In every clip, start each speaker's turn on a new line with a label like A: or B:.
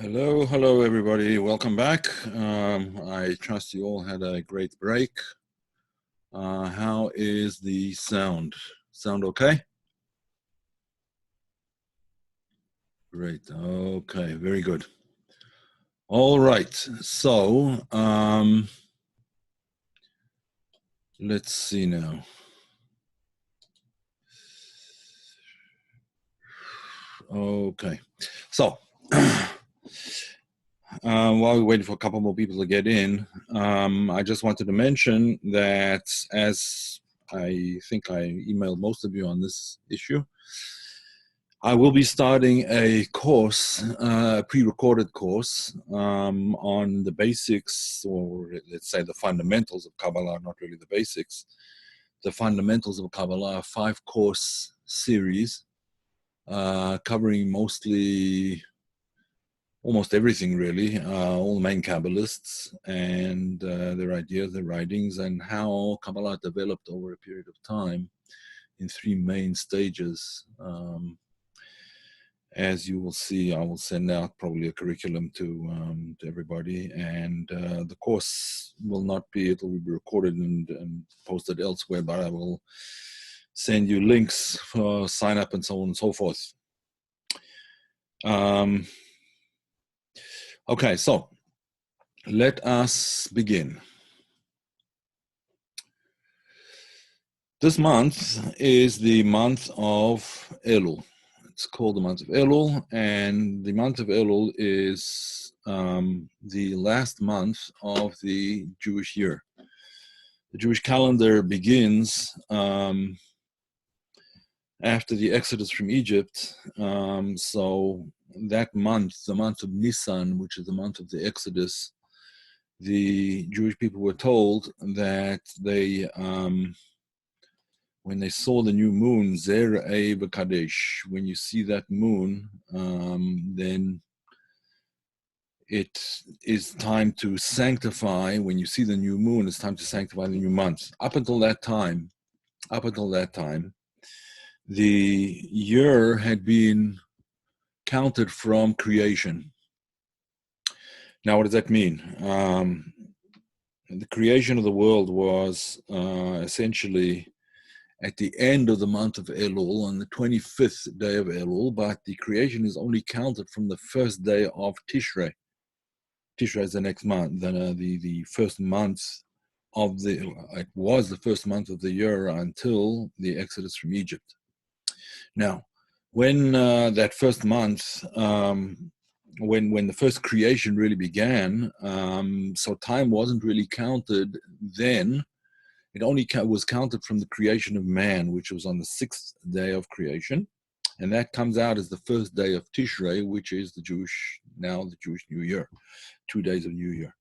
A: Hello, everybody. Welcome back. I trust you all had a great break. How is the sound? Sound okay? Great. Okay, very good. All right. So, let's see now. Okay. So, while we're waiting for a couple more people to get in, I just wanted to mention that, as I think I emailed most of you on this issue, I will be starting a course, a pre-recorded course on the basics, or let's say the fundamentals of Kabbalah, not really the basics, the fundamentals of Kabbalah, a 5-course series covering almost everything really, all the main Kabbalists and their ideas, their writings, and how Kabbalah developed over a period of time in 3 main stages. As you will see, I will send out probably a curriculum to everybody, and the course will not be, it will be recorded and posted elsewhere, but I will send you links for sign up and so on and so forth. Okay, so let us begin. This month is the month of Elul. It's called the month of Elul, and the month of Elul is the last month of the Jewish year. The Jewish calendar begins after the Exodus from Egypt. So that month, the month of Nisan, which is the month of the Exodus, the Jewish people were told that they when they saw the new moon, Zer'ei B'Kadesh, when you see that moon, then it is time to sanctify. When you see the new moon, it's time to sanctify the new month. Up until that time, the year had been counted from creation. Now, what does that mean? The creation of the world was essentially at the end of the month of Elul, on the 25th day of Elul, but the creation is only counted from the first day of Tishrei. Tishrei is the next month, then the first month of it was the first month of the year until the Exodus from Egypt. Now, when that first month, when the first creation really began, so time wasn't really counted then. It only was counted from the creation of man, which was on the 6th day of creation. And that comes out as the first day of Tishrei, which is the Jewish New Year, 2 days of New Year.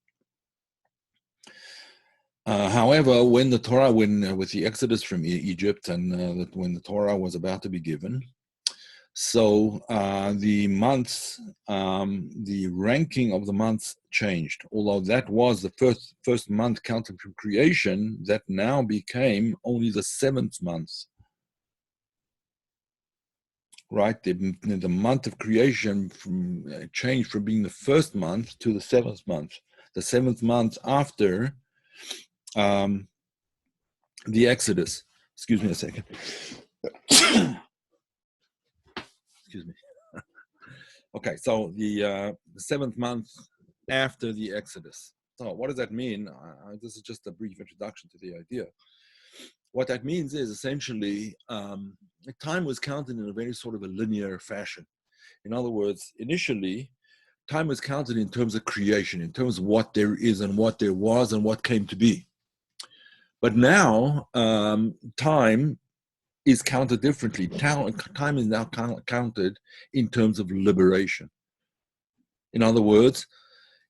A: However, when the Torah, with the Exodus from Egypt, and when the Torah was about to be given, so the months, the ranking of the months changed. Although that was the first month counted from creation, that now became only the 7th month. Right? The month of creation changed from being the first month to the 7th month. The 7th month after the Exodus. Excuse me a second. Excuse me. Okay, so the 7th month after the Exodus. So what does that mean? This is just a brief introduction to the idea. What that means is essentially time was counted in a very sort of a linear fashion. In other words, initially, time was counted in terms of creation, in terms of what there is and what there was and what came to be. But now, time is counted differently. Time is now counted in terms of liberation. In other words,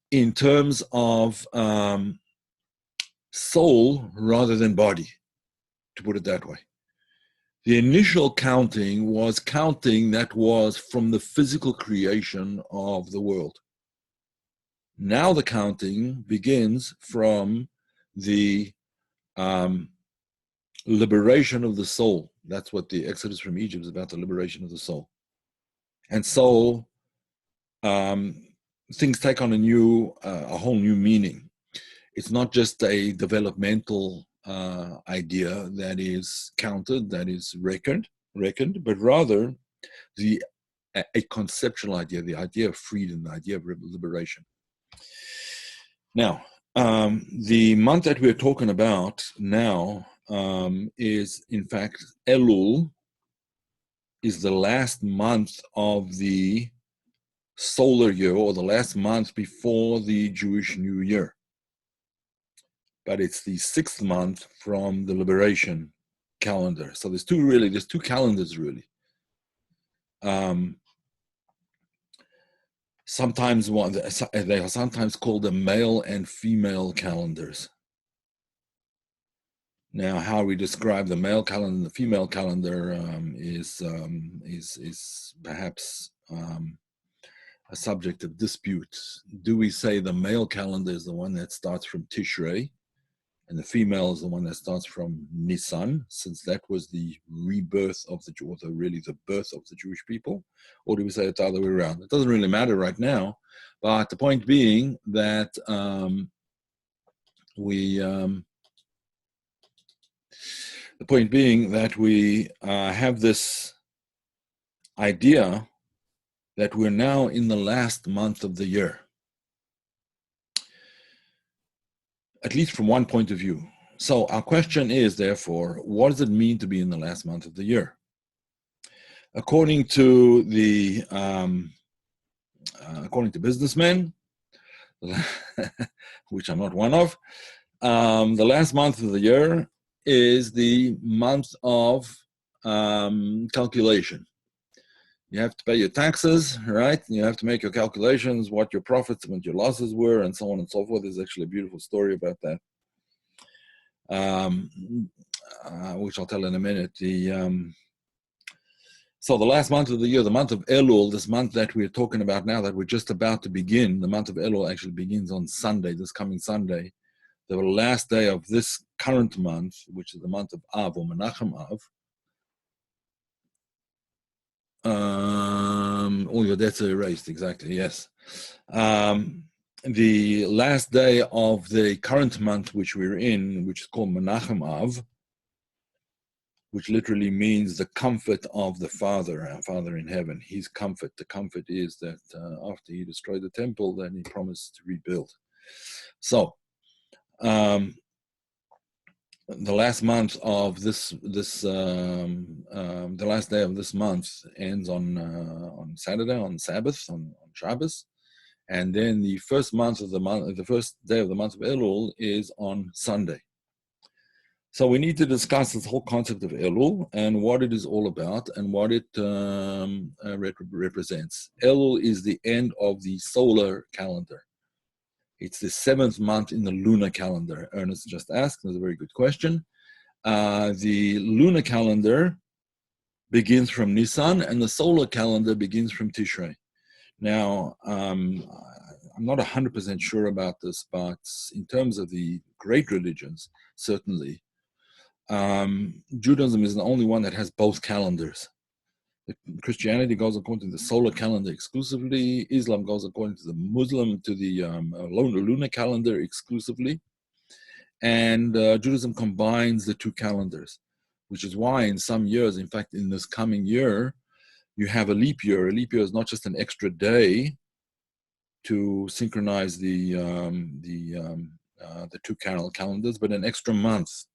A: in terms of soul rather than body, to put it that way. The initial counting was counting that was from the physical creation of the world. Now the counting begins from the liberation of the soul. That's what the Exodus from Egypt is about, the liberation of the soul. And so things take on a whole new meaning. It's not just a developmental idea that is counted, that is reckoned, but rather a conceptual idea, the idea of freedom, the idea of liberation. Now, the month that we're talking about now is, in fact, Elul is the last month of the solar year, or the last month before the Jewish New Year. But it's the 6th month from the liberation calendar. So there's two calendars really. Sometimes they are sometimes called the male and female calendars. Now, how we describe the male calendar and the female calendar is perhaps a subject of dispute. Do we say the male calendar is the one that starts from Tishrei, and the female is the one that starts from Nisan, since that was the rebirth of really the birth of the Jewish people? Or do we say it's the other way around? It doesn't really matter right now, but the point being that we have this idea that we're now in the last month of the year, at least from one point of view. So our question is, therefore, what does it mean to be in the last month of the year? According to businessmen, which I'm not one of, the last month of the year is the month of calculation. You have to pay your taxes, right? You have to make your calculations, what your profits and what your losses were, and so on and so forth. There's actually a beautiful story about that, which I'll tell in a minute. So the last month of the year, the month of Elul, this month that we're talking about now, that we're just about to begin, the month of Elul actually begins on Sunday, this coming Sunday. The last day of this current month, which is the month of Av, or Menachem Av. All your debts are erased, exactly, yes. The last day of the current month which we're in, which is called Menachem Av, which literally means the comfort of the Father, our Father in heaven. His comfort. The comfort is that after he destroyed the temple, then he promised to rebuild. So, the last month of the last day of this month ends on Saturday, on Sabbath, on Shabbos, and then the first day of the month of Elul is on Sunday. So we need to discuss this whole concept of Elul and what it is all about and what it represents. Elul is the end of the solar calendar. It's the 7th month in the lunar calendar. Ernest just asked, that's a very good question. The lunar calendar begins from Nisan and the solar calendar begins from Tishrei. Now, I'm not 100% sure about this, but in terms of the great religions, certainly, Judaism is the only one that has both calendars. Christianity goes according to the solar calendar exclusively. Islam goes according to the lunar calendar exclusively. And Judaism combines the two calendars, which is why in some years, in fact, in this coming year, you have a leap year. A leap year is not just an extra day to synchronize the two calendars, but an extra month.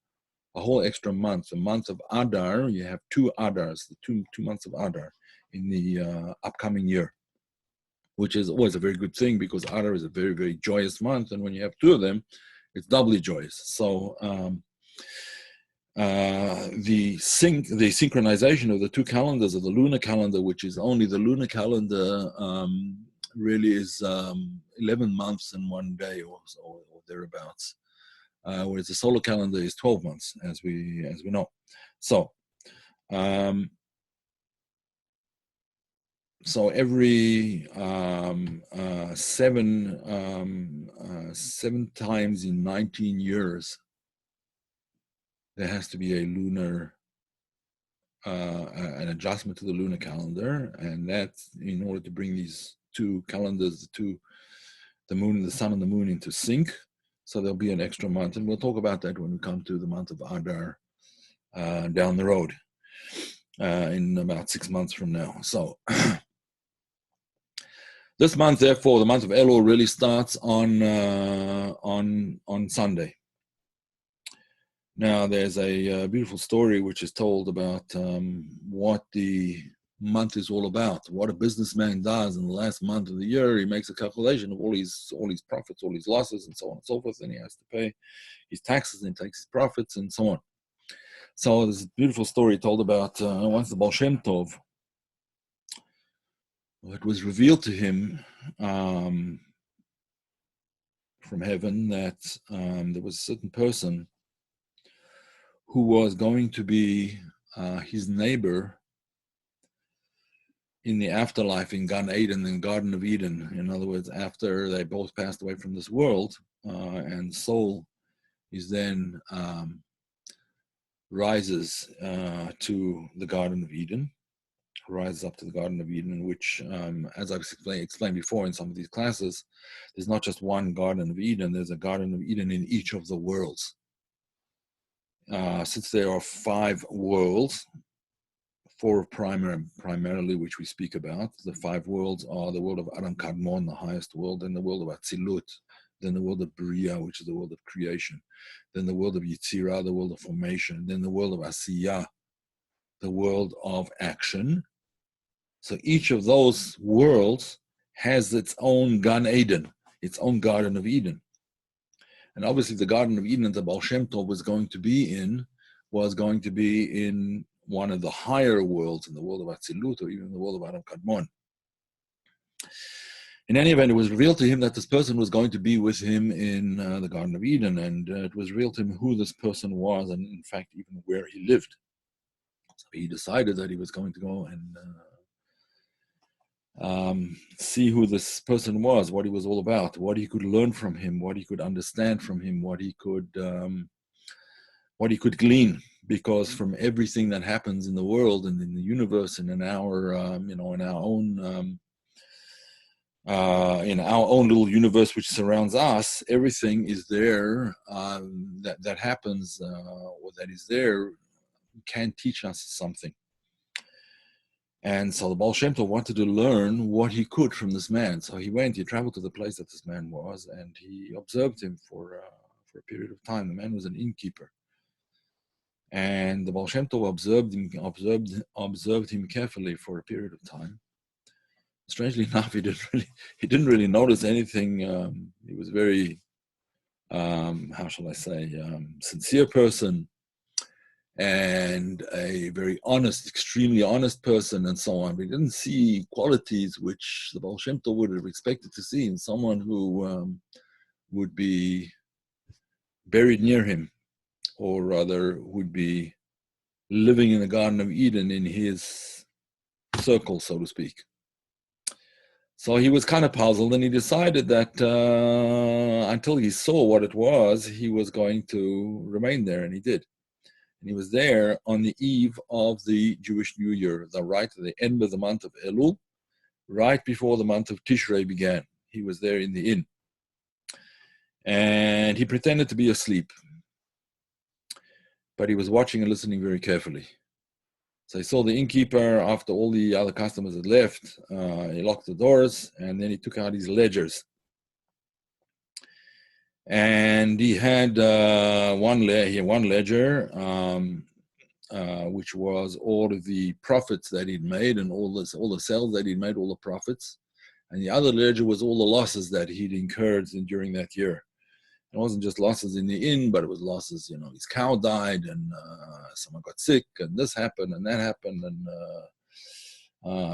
A: A whole extra month, the month of Adar. You have two Adars, the two months of Adar in the upcoming year, which is always a very good thing because Adar is a very, very joyous month, and when you have two of them, it's doubly joyous. So the synchronization of the two calendars of the lunar calendar, which is only the lunar calendar, really is 11 months and 1 day or thereabouts. Whereas the solar calendar is 12 months, as we know. So, every 7 times in 19 years, there has to be a lunar, an adjustment to the lunar calendar, and that's in order to bring these two calendars, the moon and the sun and the moon into sync. So there'll be an extra month, and we'll talk about that when we come to the month of Adar down the road in about 6 months from now. So this month, therefore, the month of Elul really starts on Sunday. Now, there's a beautiful story which is told about what the month is all about. What a businessman does in the last month of the year, he makes a calculation of all his profits, all his losses, and so on and so forth, and he has to pay his taxes and takes his profits and so on. So there's a beautiful story told about once the Baal Shem Tov. It was revealed to him from heaven that there was a certain person who was going to be his neighbor in the afterlife in Gan Eden, in Garden of Eden. In other words, after they both passed away from this world, and soul is then rises to the Garden of Eden, rises up to the Garden of Eden, in which, as I've explained before in some of these classes, there's not just one Garden of Eden, there's a Garden of Eden in each of the worlds. Since there are 5 worlds, 4 primarily which we speak about, the 5 worlds are the world of Adam Kadmon, the highest world, then the world of Atzilut, then the world of Bria, which is the world of creation, then the world of Yetzirah, the world of formation, then the world of Asiyah, the world of action. So each of those worlds has its own Gan Eden, its own Garden of Eden. And obviously the Garden of Eden that the Baal Shem Tov was going to be in one of the higher worlds, in the world of Atzilut, or even the world of Adam Kadmon. In any event, it was revealed to him that this person was going to be with him in the Garden of Eden, and it was revealed to him who this person was, and in fact, even where he lived. So he decided that he was going to go and see who this person was, what he was all about, what he could learn from him, what he could understand from him, what he could glean. Because from everything that happens in the world and in the universe and in our own little universe which surrounds us, everything is there that happens or that is there can teach us something. And so the Baal Shem Tov wanted to learn what he could from this man. So he traveled to the place that this man was, and he observed him for a period of time. The man was an innkeeper. And the Baal Shem Tov observed him carefully for a period of time. Strangely enough, he didn't really notice anything. He was very, sincere person, and a very honest, extremely honest person, and so on. But he didn't see qualities which the Baal Shem Tov would have expected to see in someone who would be buried near him, or rather would be living in the Garden of Eden in his circle, so to speak. So he was kind of puzzled, and he decided that until he saw what it was, he was going to remain there, and he did. And he was there on the eve of the Jewish New Year, right at the end of the month of Elul, right before the month of Tishrei began. He was there in the inn. And he pretended to be asleep, but he was watching and listening very carefully. So he saw the innkeeper, after all the other customers had left, he locked the doors, and then he took out his ledgers. And he had one ledger, which was all of the profits that he'd made and all the sales that he'd made, all the profits. And the other ledger was all the losses that he'd incurred during that year. It wasn't just losses in the inn, but it was losses, his cow died, and someone got sick, and this happened, and that happened, and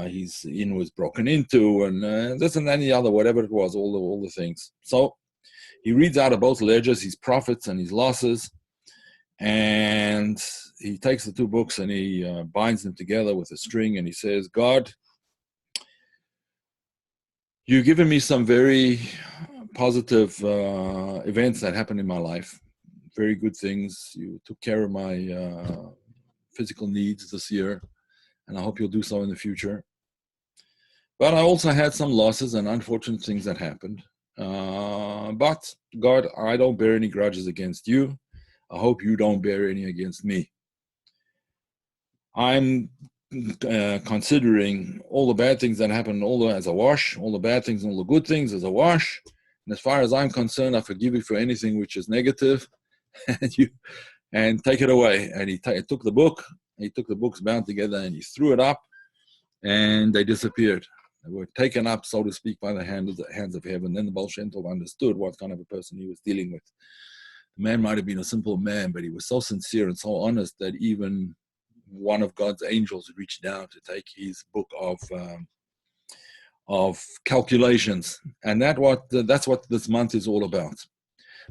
A: his inn was broken into, and this and any other, whatever it was, all the things. So he reads out of both ledgers his profits and his losses, and he takes the 2 books and he binds them together with a string, and he says, God, you've given me some very positive events that happened in my life, very good things. You took care of my physical needs this year, and I hope you'll do so in the future. But I also had some losses and unfortunate things that happened. But God, I don't bear any grudges against you. I hope you don't bear any against me. I'm considering all the bad things that happen as a wash, all the bad things and all the good things as a wash. And as far as I'm concerned, I forgive you for anything which is negative, and take it away. And he took the book. He took the books bound together and he threw it up, and they disappeared. They were taken up, so to speak, by the hands of heaven. Then the Baal Shem Tov understood what kind of a person he was dealing with. The man might have been a simple man, but he was so sincere and so honest that even one of God's angels reached down to take his book of calculations. And that's what this month is all about.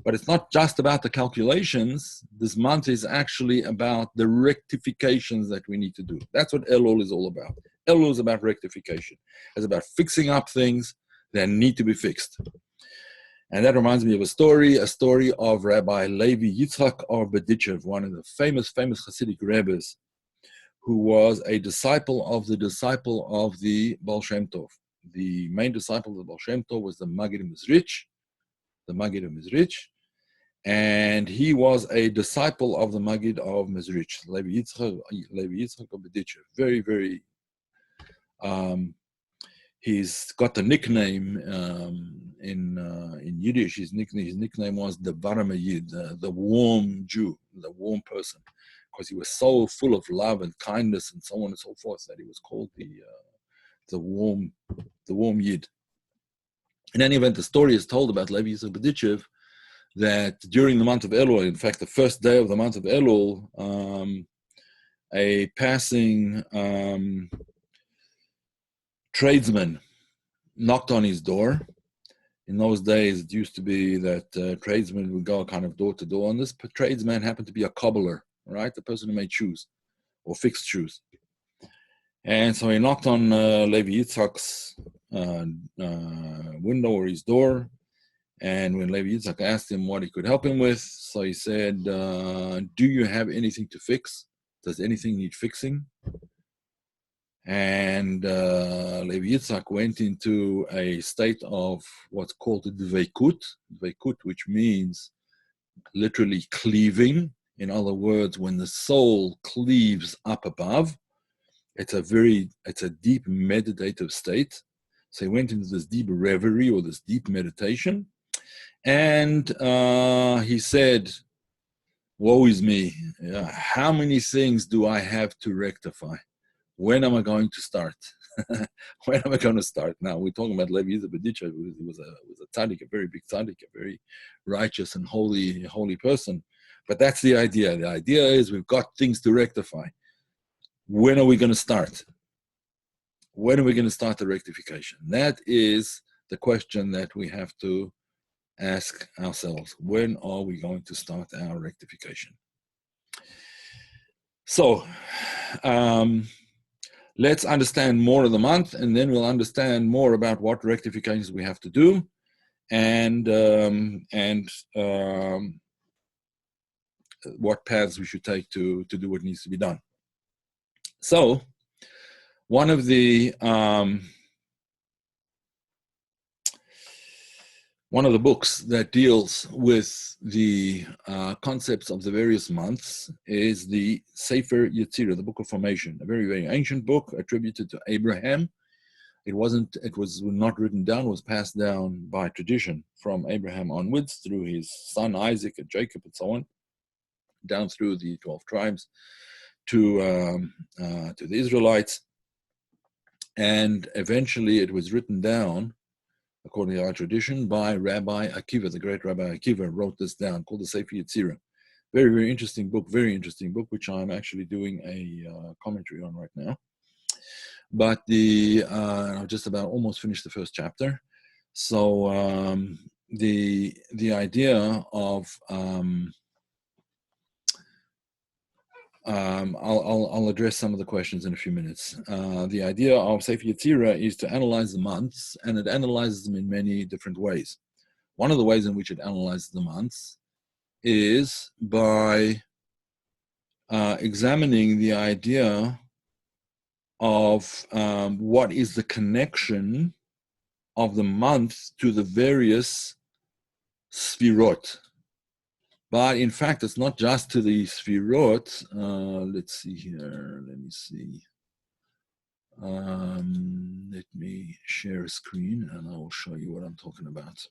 A: But it's not just about the calculations. This month is actually about the rectifications that we need to do. That's what Elul is all about. Elul is about rectification. It's about fixing up things that need to be fixed. And that reminds me of a story of Rabbi Levi Yitzchak of Berdichev, one of the famous Hasidic rabbis, who was a disciple of the Baal Shem Tov. The main disciple of the Baal Shem Tov was the Maggid Mezritch, and he was a disciple of the Maggid of Mezritch, Levi Yitzchak of Berdichev. Very, very, he's got the nickname in Yiddish. His nickname was the Varme Yid, the warm Jew, the warm person, because he was so full of love and kindness and so on and so forth that he was called the warm Yid. In any event, the story is told about Levi Yitzchak Berdichev that during the month of Elul, in fact, the first day of the month of Elul, a passing tradesman knocked on his door. In those days, it used to be that tradesmen would go kind of door to door, and this tradesman happened to be a cobbler, right? The person who made shoes or fixed shoes. And so he knocked on Levi Yitzchak's window or his door. And when Levi Yitzchak asked him what he could help him with, so he said, do you have anything to fix? Does anything need fixing? And Levi Yitzchak went into a state of what's called dveikut, which means literally cleaving. In other words, when the soul cleaves up above, it's a deep meditative state. So he went into this deep reverie or this deep meditation. And he said, woe is me. How many things do I have to rectify? When am I going to start? When am I going to start? Now, we're talking about Levi Yitzchak Berdichev, who was a tzaddik, a very big tzaddik, a very righteous and holy person. But that's the idea. The idea is we've got things to rectify. When are we going to start? When are we going to start the rectification? That is the question that we have to ask ourselves. When are we going to start our rectification? So, let's understand more of the month, and then we'll understand more about what rectifications we have to do, and what paths we should take to do what needs to be done. So, one of the books that deals with the concepts of the various months is the Sefer Yetzirah, the Book of Formation, a very, very ancient book attributed to Abraham. It was not written down, it was passed down by tradition from Abraham onwards through his son Isaac and Jacob and so on, down through the 12 tribes to the Israelites. And eventually it was written down, according to our tradition, by Rabbi Akiva, the great Rabbi Akiva wrote this down, called the Sefer Yetzirah. Very, very interesting book, which I'm actually doing a commentary on right now. But I've just about almost finished the first chapter. So the idea of I'll address some of the questions in a few minutes. The idea of Sefer Yetzirah is to analyze the months, and it analyzes them in many different ways. One of the ways in which it analyzes the months is by examining the idea of what is the connection of the month to the various sfirot. But in fact, it's not just to the sfirot. Let's see here. Let me see. Let me share a screen and I will show you what I'm talking about.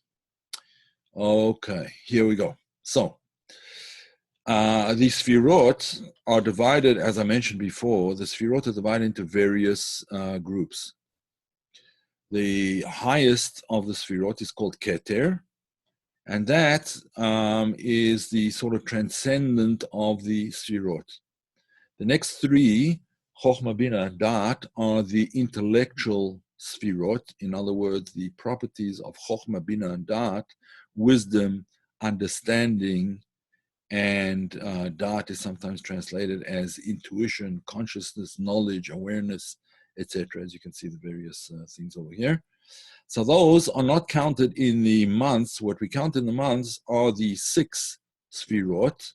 A: Okay, here we go. So, the sfirot are divided, as I mentioned before, the sfirot are divided into various groups. The highest of the sfirot is called Keter, and that is the sort of transcendent of the sfirot. The next three, Chochmah, Bina, Dat, are the intellectual sfirot. In other words, the properties of Chochmah, Bina, and Dat, wisdom, understanding, and Dat is sometimes translated as intuition, consciousness, knowledge, awareness, etc. As you can see the various things over here. So those are not counted in the months. What we count in the months are the 6 sfirot,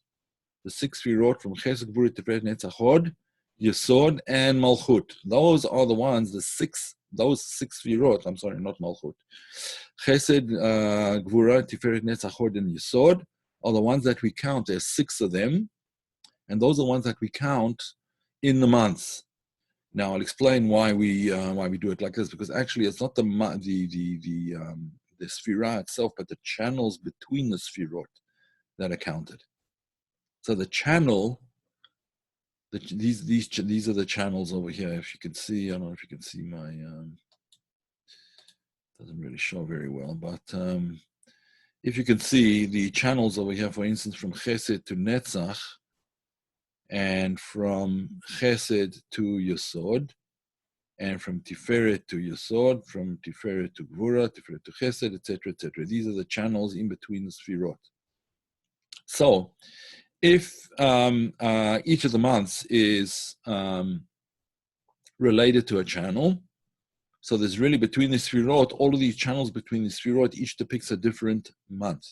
A: the 6 sfirot from Chesed, Gvura, Tiferet, Netzach, Hod, Yesod, and Malchut. Those are the ones, those 6 sfirot, I'm sorry, not Malchut. Chesed, Gvura, Tiferet, Netzach, Hod, and Yesod are the ones that we count. There's 6 of them, and those are the ones that we count in the months. Now I'll explain why we do it like this, because actually it's not the sphira itself, but the channels between the sphirot that are counted. So the channel, these are the channels over here. If you can see, I don't know if you can see my doesn't really show very well, but if you can see the channels over here, for instance, from Chesed to Netzach, and from Chesed to Yesod, and from Tiferet to Yesod, from Tiferet to Gvura, Tiferet to Chesed, etc., etc. These are the channels in between the Sfirot. So, if each of the months is related to a channel, so there's really between the Sfirot, all of these channels between the Sfirot, each depicts a different month.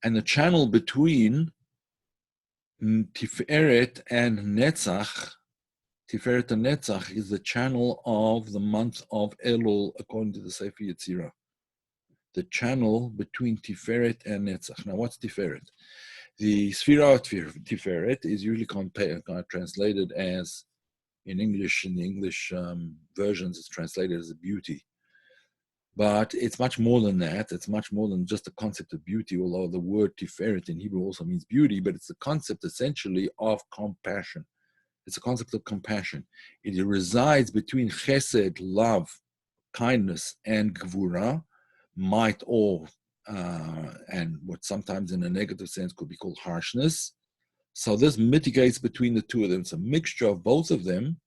A: And the channel between Tiferet and Netzach, Tiferet and Netzach is the channel of the month of Elul, according to the Sefer Yetzirah. The channel between Tiferet and Netzach. Now, what's Tiferet? The Sphira of Tiferet is usually translated as, in English, in the English versions, it's translated as a beauty. But it's much more than that. It's much more than just the concept of beauty, although the word Tiferet in Hebrew also means beauty, but it's the concept essentially of compassion. It's a concept of compassion. It resides between chesed, love, kindness, and gvura, might, or and what sometimes in a negative sense could be called harshness. So this mitigates between the two of them. It's a mixture of both of them,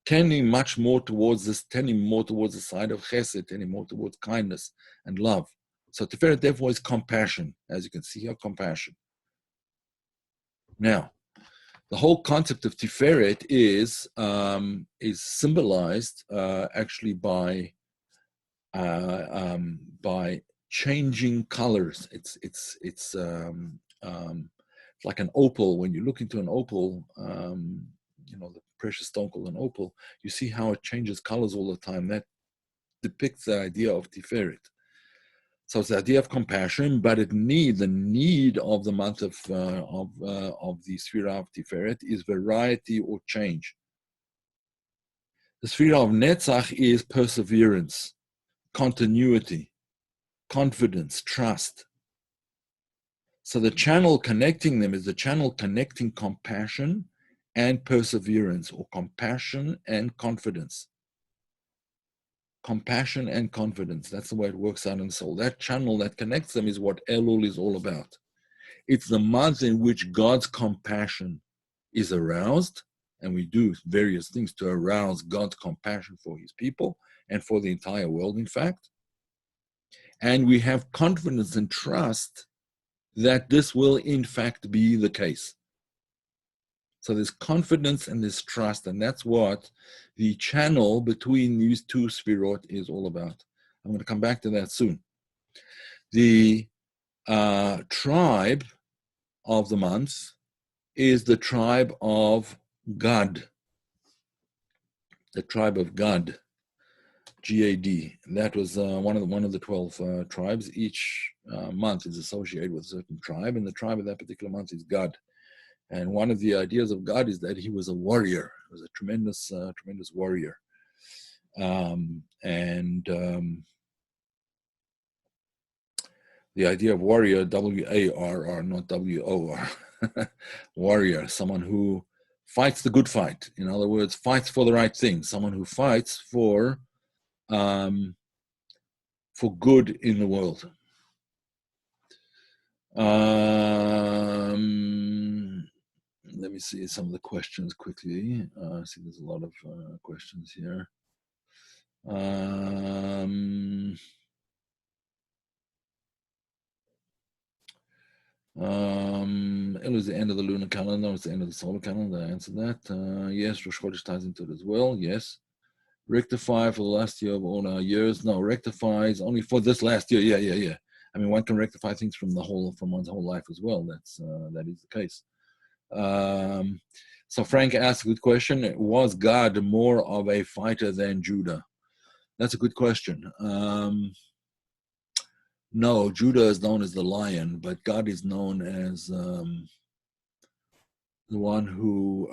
A: tending more towards the side of chesed, tending more towards kindness and love. So Tiferet therefore is compassion, as you can see here, compassion. Now, the whole concept of Tiferet is symbolized actually by changing colors. It's like an opal. When you look into an opal, the precious stone called an opal, you see how it changes colors all the time. That depicts the idea of Tiferet. So it's the idea of compassion, but the need of the month of the Sphira of Tiferet is variety or change. The Sphira of Netzach is perseverance, continuity, confidence, trust. So the channel connecting them is the channel connecting compassion and perseverance, or compassion and confidence. Compassion and confidence. That's the way it works out in the soul. That channel that connects them is what Elul is all about. It's the month in which God's compassion is aroused, and we do various things to arouse God's compassion for his people and for the entire world, in fact. And we have confidence and trust that this will, in fact, be the case. So there's confidence and there's trust, and that's what the channel between these two sfirot is all about. I'm going to come back to that soon. The tribe of the month is the tribe of Gad. the tribe of Gad, G-A-D. That was one of the 12 tribes. Each month is associated with a certain tribe, and the tribe of that particular month is Gad. And one of the ideas of Gad is that he was a warrior. He was a tremendous warrior. The idea of warrior, W-A-R-R, not W-O-R, warrior, someone who fights the good fight. In other words, fights for the right thing. Someone who fights for good in the world. Let me see some of the questions quickly. I see there's a lot of questions here. Elul is the end of the lunar calendar. It's the end of the solar calendar. I answered that. Yes, Rosh Chodesh ties into it as well. Yes. Rectify for the last year of all our years. No, rectify is only for this last year. Yeah. I mean, one can rectify things from one's whole life as well. That is the case. So Frank asked a good question. Was God more of a fighter than Judah? That's a good question. No, Judah is known as the lion, but God is known as the one who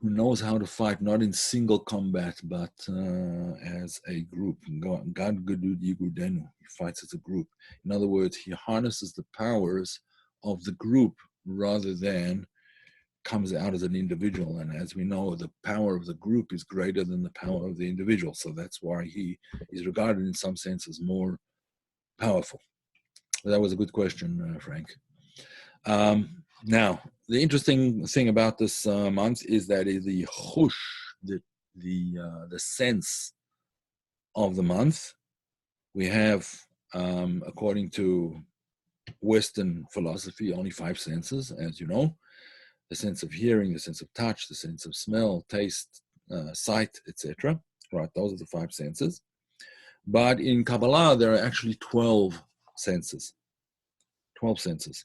A: knows how to fight, not in single combat, but as a group. God Gedud Yigudenu. He fights as a group. In other words, he harnesses the powers of the group rather than comes out as an individual. And as we know, the power of the group is greater than the power of the individual. So that's why he is regarded in some sense as more powerful. That was a good question, Frank. Now, the interesting thing about this month is that the chush, the sense of the month, we have, according to Western philosophy, only 5 senses, as you know. The sense of hearing, the sense of touch, the sense of smell, taste, sight, etc. Right, those are the 5 senses. But in Kabbalah, there are actually 12 senses. 12 senses.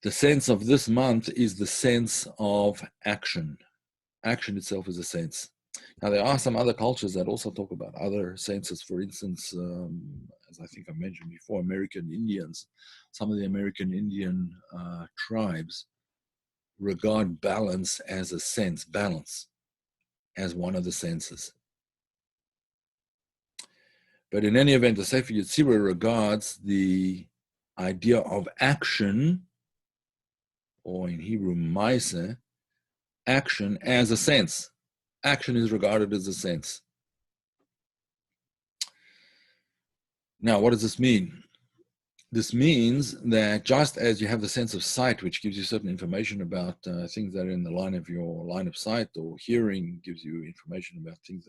A: The sense of this month is the sense of action. Action itself is a sense. Now, there are some other cultures that also talk about other senses. For instance, as I think I mentioned before, American Indians. Some of the American Indian tribes regard balance as a sense, balance as one of the senses. But in any event, the Sefer Yetzirah regards the idea of action, or in Hebrew, maaseh, action as a sense. Action is regarded as a sense. Now, what does this mean? This means that just as you have the sense of sight, which gives you certain information about things that are in the line of your line of sight, or hearing gives you information about things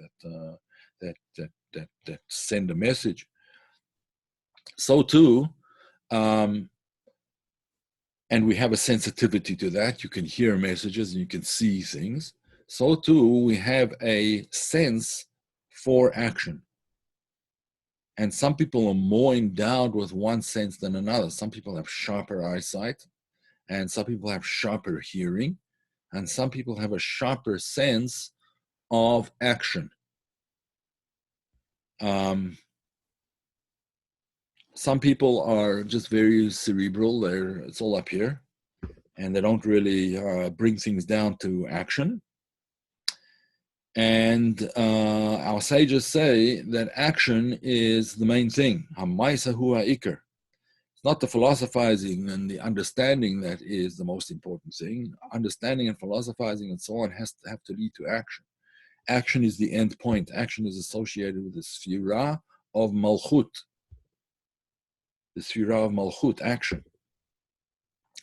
A: that send a message, so too, and we have a sensitivity to that. You can hear messages and you can see things. So too, we have a sense for action. And some people are more endowed with one sense than another. Some people have sharper eyesight, and some people have sharper hearing, and some people have a sharper sense of action. Some people are just very cerebral. It's all up here, and they don't really bring things down to action. And our sages say that action is the main thing. Hamaisa hu ha'ikar. It's not the philosophizing and the understanding that is the most important thing. Understanding and philosophizing and so on have to lead to action. Action is the end point. Action is associated with the sphira of malchut. The sphira of malchut, action.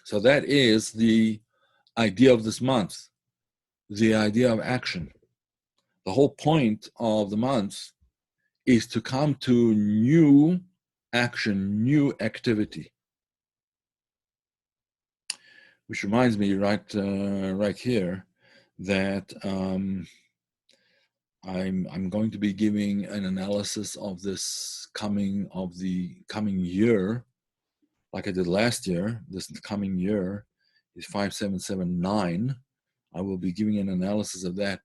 A: So that is the idea of this month, the idea of action. The whole point of the month is to come to new action, new activity. Which reminds me right here that I'm going to be giving an analysis of the coming year, like I did last year. This coming year is 5779. I will be giving an analysis of that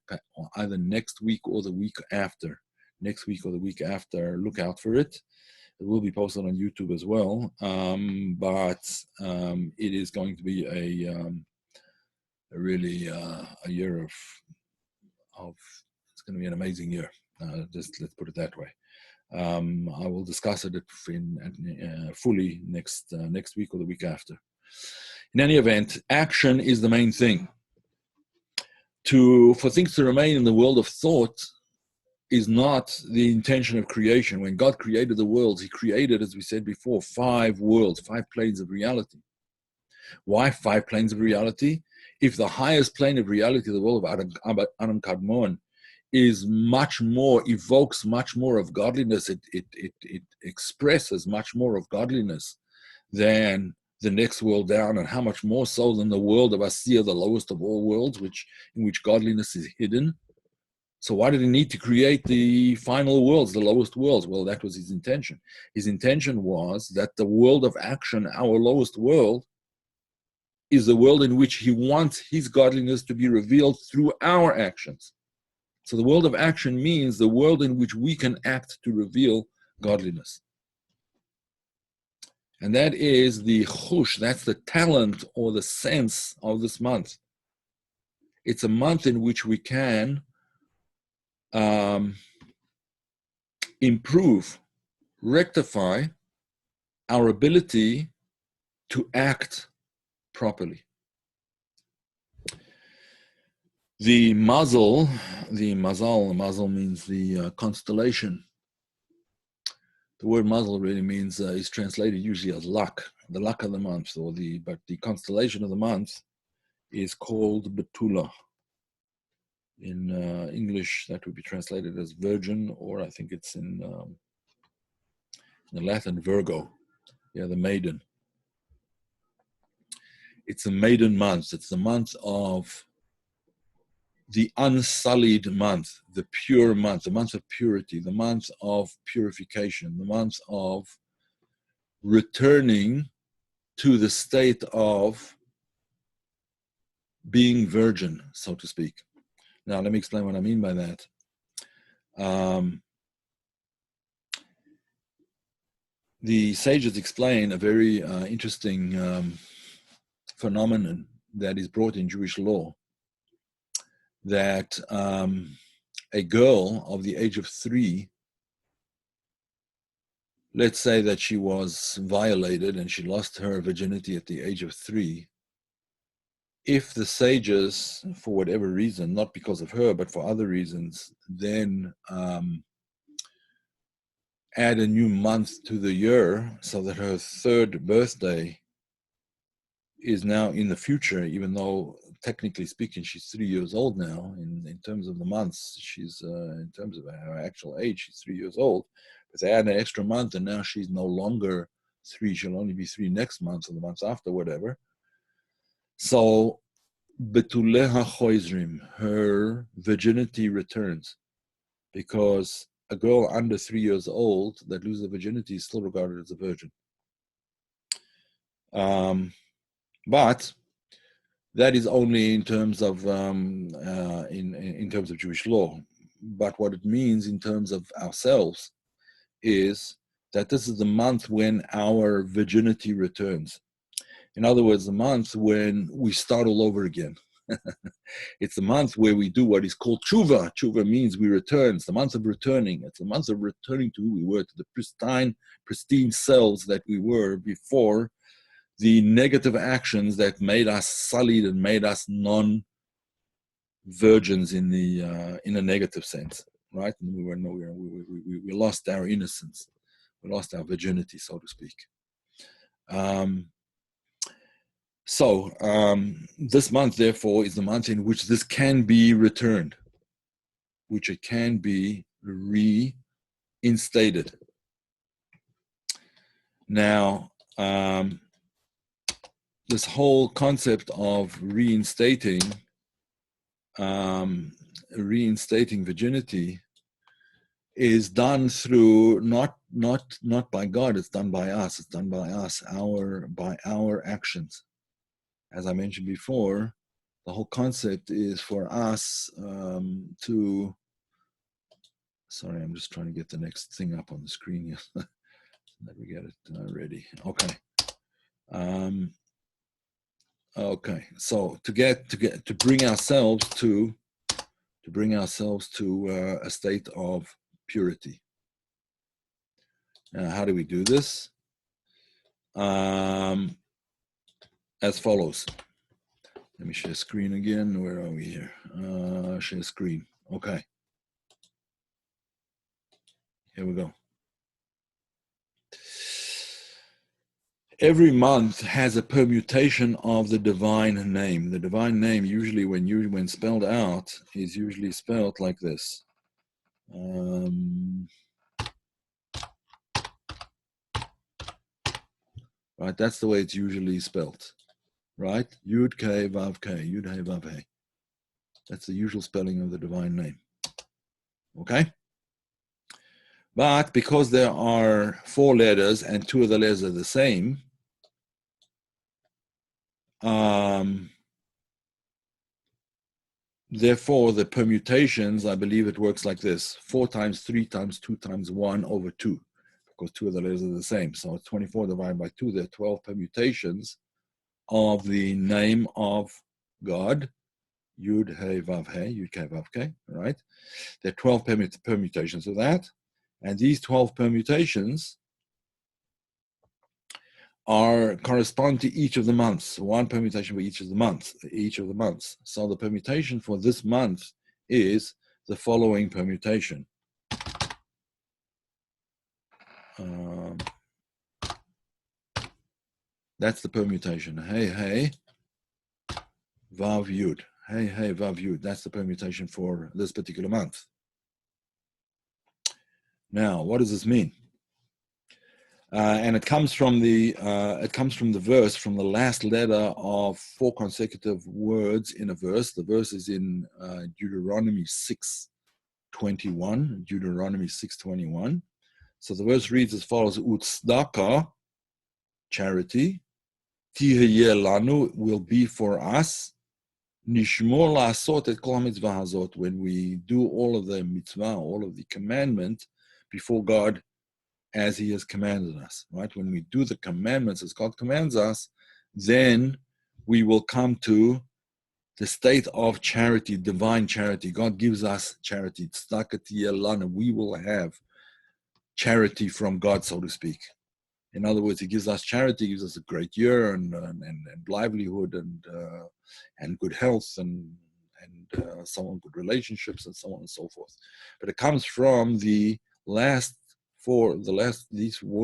A: either next week or the week after. Next week or the week after, look out for it. It will be posted on YouTube as well, but it is going to be a really a year of it's going to be an amazing year. Just let's put it that way. I will discuss it fully next week or the week after. In any event, action is the main thing. For things to remain in the world of thought is not the intention of creation. When God created the worlds, he created, as we said before, 5 worlds, 5 planes of reality. Why 5 planes of reality? If the highest plane of reality, the world of Adam Kadmon, is much more, evokes much more of godliness, it expresses much more of godliness than the next world down, and how much more so than the world of Asiya, the lowest of all worlds, in which godliness is hidden. So why did he need to create the final worlds, the lowest worlds? Well, that was his intention. His intention was that the world of action, our lowest world, is the world in which he wants his godliness to be revealed through our actions. So the world of action means the world in which we can act to reveal godliness. And that is the chush, that's the talent or the sense of this month. It's a month in which we can improve, rectify our ability to act properly. The mazal means the constellation. The word mazal really means, is translated usually as luck, the luck of the month, but the constellation of the month is called Betula. In English, that would be translated as virgin, or I think it's in the Latin, Virgo. Yeah, the maiden. It's a maiden month. It's the month of the unsullied month, the pure month, the month of purity, the month of purification, the month of returning to the state of being virgin, so to speak. Now, let me explain what I mean by that. The sages explain a very interesting phenomenon that is brought in Jewish law, that a girl of the age of 3, let's say that she was violated and she lost her virginity at the age of 3, if the sages, for whatever reason, not because of her, but for other reasons, then add a new month to the year so that her 3rd birthday is now in the future, even though technically speaking she's 3 years old now. In terms of the months, she's in terms of her actual age, she's 3 years old. But they add an extra month, and now she's no longer 3. She'll only be 3 next month or the months after, whatever. So betuleha choizrim, her virginity returns, because a girl under 3 years old that loses her virginity is still regarded as a virgin. But that is only in terms of in terms of Jewish law. But what it means in terms of ourselves is that this is the month when our virginity returns. In other words, the month when we start all over again. It's the month where we do what is called tshuva. Tshuva means we return. It's the month of returning. It's the month of returning to who we were, to the pristine selves that we were before the negative actions that made us sullied and made us non-virgins in a negative sense, right? And we lost our innocence. We lost our virginity, so to speak. So this month, therefore, is the month in which this can be returned, which it can be reinstated. Now, this whole concept of reinstating virginity is done through not by God. It's done by us. It's done by us, by our actions. As I mentioned before, the whole concept is for us to. Sorry, I'm just trying to get the next thing up on the screen here. Let me get it ready. Okay. Okay. So to bring ourselves to a state of purity. Now, how do we do this? As follows. Let me share screen again. Where are we here? Share screen. Okay. Here we go. Every month has a permutation of the divine name. The divine name, usually when spelled out, is usually spelled like this. Right, that's the way it's usually spelled. Right? Yud K Vav K. Yud He Vav He. That's the usual spelling of the divine name. Okay? But because there are 4 letters and 2 of the letters are the same, therefore the permutations, I believe it works like this: 4 times 3 times 2 times 1 over 2, because 2 of the letters are the same. So it's 24 divided by 2. There are 12 permutations of the name of God. Yud He Vav He, Yud K Vav K, right? There are 12 permutations of that. And these 12 permutations correspond to each of the months. 1 permutation for each of the months. So the permutation for this month is the following permutation. That's the permutation. Hey, hey, Vav Yud. Hey, hey, Vav Yud. That's the permutation for this particular month. Now, what does this mean? And it comes from the verse, from the last letter of 4 consecutive words in a verse. The verse is in Deuteronomy 6:21. Deuteronomy 6:21. So the verse reads as follows: Utzdaka, charity, Tihye lanu, will be for us. Nishmor la'asot et kol mitzvah hazot, when we do all of the mitzvah, all of the commandment before God, as He has commanded us, right? When we do the commandments as God commands us, then we will come to the state of charity, divine charity. God gives us charity. We will have charity from God, so to speak. In other words, He gives us charity, gives us a great year and livelihood and good health and so on, good relationships and so on and so forth. But it comes from the last letters of these 4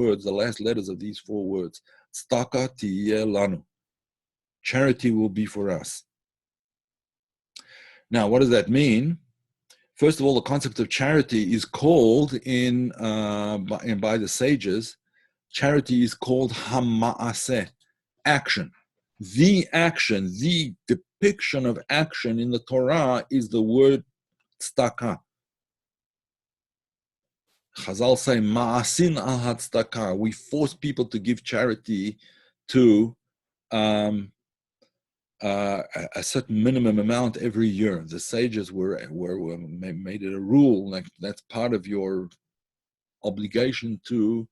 A: words. Staka tiye lanu. Charity will be for us. Now, what does that mean? First of all, the concept of charity is called by the sages. Charity is called hama'aseh, action. The action, the depiction of action in the Torah is the word tzedakah. Chazal say, ma'asin al tzedakah. We force people to give charity to a certain minimum amount every year. The sages made it a rule, like that's part of your obligation to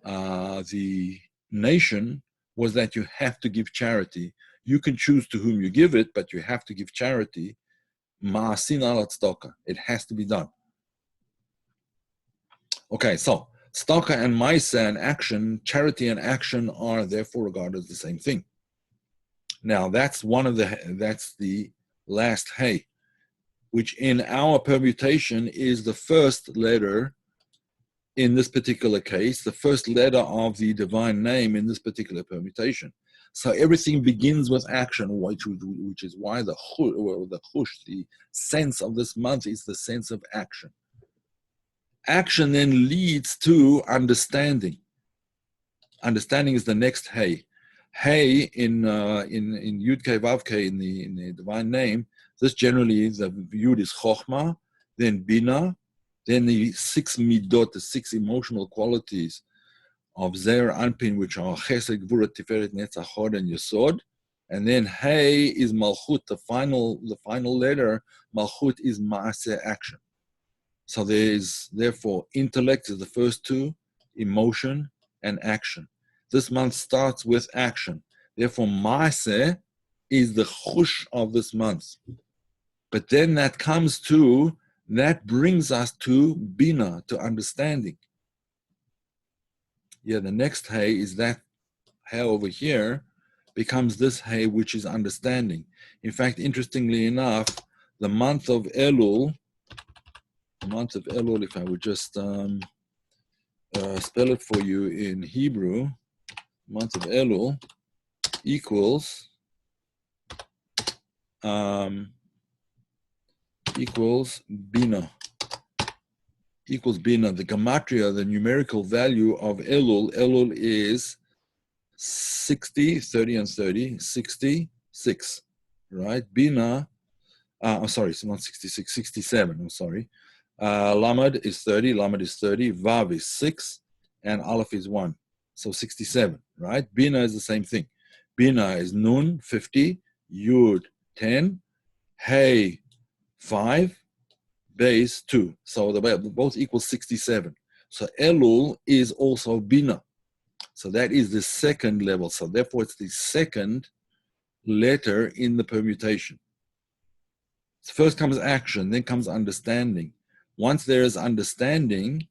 A: the nation, was that you have to give charity. You can choose to whom you give it, but you have to give charity. Ma'asin al tzedakah. It has to be done. Okay, so tzedakah and ma'aseh and action, charity and action are therefore regarded as the same thing. Now that's the last hey, which in our permutation is the first letter in this particular case, the first letter of the divine name in this particular permutation. So everything begins with action, which is why the sense of this month is the sense of action. Action then leads to understanding. Understanding is the next hey. Hey in Yud K Vav K in the divine name. This generally the Yud is Chochmah, then Bina, then the 6 midot, the 6 emotional qualities of Zeir Anpin, which are Chesed, Gvura, Tiferet, Netzach, Hod, and Yesod. And then Hey is Malchut, the final letter. Malchut is Maaseh, action. So there is, therefore, intellect is the first two, emotion and action. This month starts with action. Therefore, Maaseh is the chush of this month. But then that brings us to Bina, to understanding. Yeah, the next Hey is that Hey over here becomes this Hey, which is understanding. In fact, interestingly enough, the month of Elul, if I would just spell it for you in Hebrew, month of Elul equals Bina. Equals Bina. The gematria, the numerical value of Elul. Elul is 60, 30 and 30, 66, right? Bina, I'm sorry, it's not 66, 67, I'm sorry. Lamed is 30, Vav is 6, and Aleph is 1. So 67, right? Bina is the same thing. Bina is Nun, 50, Yud, 10, Hey, 5, Beis, 2. So they both equal 67. So Elul is also Bina. So that is the second level. So therefore, it's the second letter in the permutation. So first comes action, then comes understanding. Once there is understanding,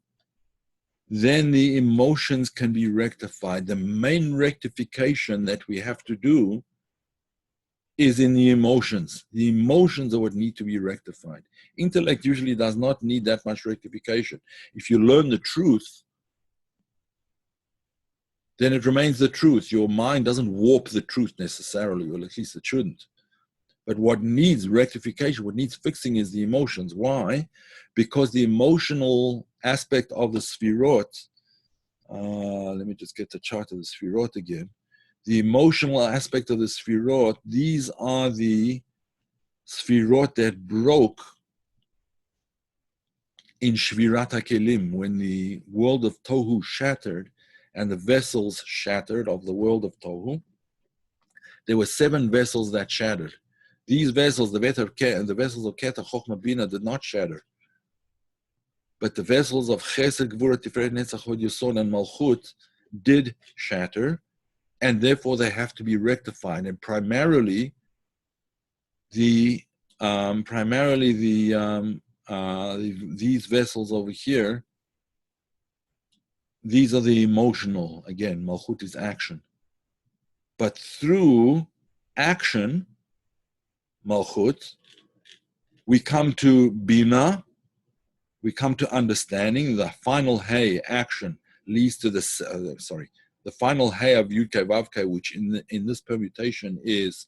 A: then the emotions can be rectified. The main rectification that we have to do is in the emotions. The emotions are what need to be rectified. Intellect usually does not need that much rectification. If you learn the truth, then it remains the truth. Your mind doesn't warp the truth necessarily, or at least it shouldn't. But what needs rectification, what needs fixing is the emotions. Why? Because the emotional aspect of the Sfirot, let me just get the chart of the Sfirot again. The emotional aspect of the Sfirot, these are the Sfirot that broke in Shvirat HaKelim, when the world of Tohu shattered and the vessels shattered of the world of Tohu. There were 7 vessels that shattered. These vessels, the vessels of Keter, Chochmah, Bina, did not shatter. But the vessels of Chesed, Gvura, Tiferet, Netzach, Hod, Yesod, and Malchut did shatter, and therefore they have to be rectified. And primarily, these vessels over here, these are the emotional. Again, Malchut is action. But through action, Malchut, we come to Bina, we come to understanding. The final Hey, action, leads to the final Hey of Yud Kei Vav Kei, which in this permutation is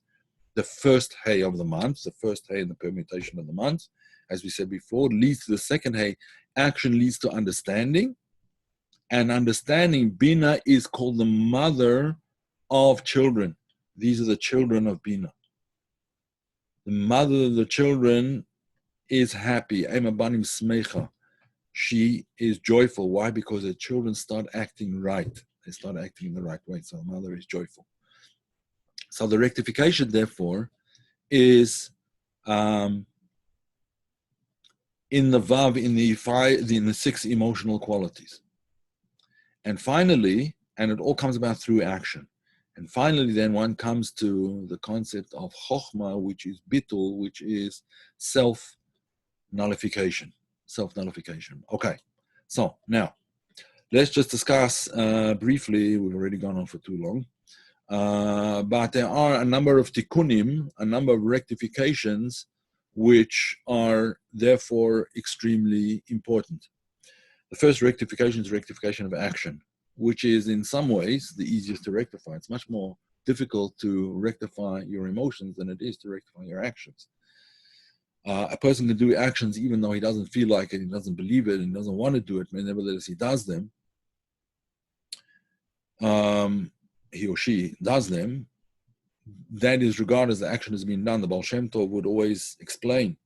A: the first Hey of the month, the first Hey in the permutation of the month, as we said before, leads to the second Hey. Action leads to understanding, and understanding, Bina, is called the mother of children. These are the children of Bina. The mother of the children is happy. Ema banim smecha. She is joyful. Why? Because the children start acting right. They start acting in the right way. So the mother is joyful. So the rectification, therefore, is in the Vav, in the 6 emotional qualities. And finally, and it all comes about through action. And finally, then one comes to the concept of Chochmah, which is Bitul, which is self-nullification. Self-nullification. Okay, so now, let's just discuss briefly, we've already gone on for too long, but there are a number of tikkunim, a number of rectifications, which are therefore extremely important. The first rectification is rectification of action, which is in some ways the easiest to rectify. It's much more difficult to rectify your emotions than it is to rectify your actions. A person can do actions even though he doesn't feel like it, he doesn't believe it, and doesn't want to do it, but nevertheless he does them. He or she does them. That is regarded as the action has been done. The Baal Shem Tov would always explain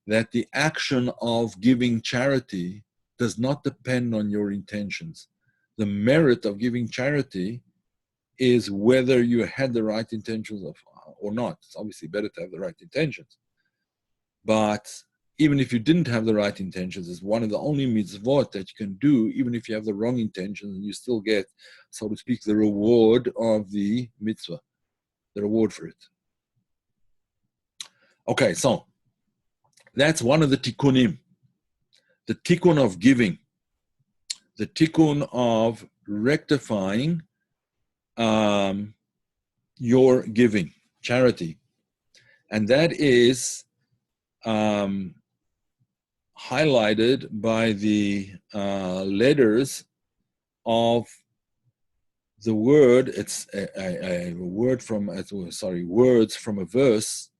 A: that the action of giving charity does not depend on your intentions. The merit of giving charity is whether you had the right intentions or not. It's obviously better to have the right intentions. But even if you didn't have the right intentions, it's one of the only mitzvot that you can do, even if you have the wrong intentions, and you still get, so to speak, the reward of the mitzvah, the reward for it. Okay, so that's one of the tikkunim, the tikkun of giving, the tikkun of rectifying your giving, charity. And that is highlighted by the letters of the word. It's a word from, words from a verse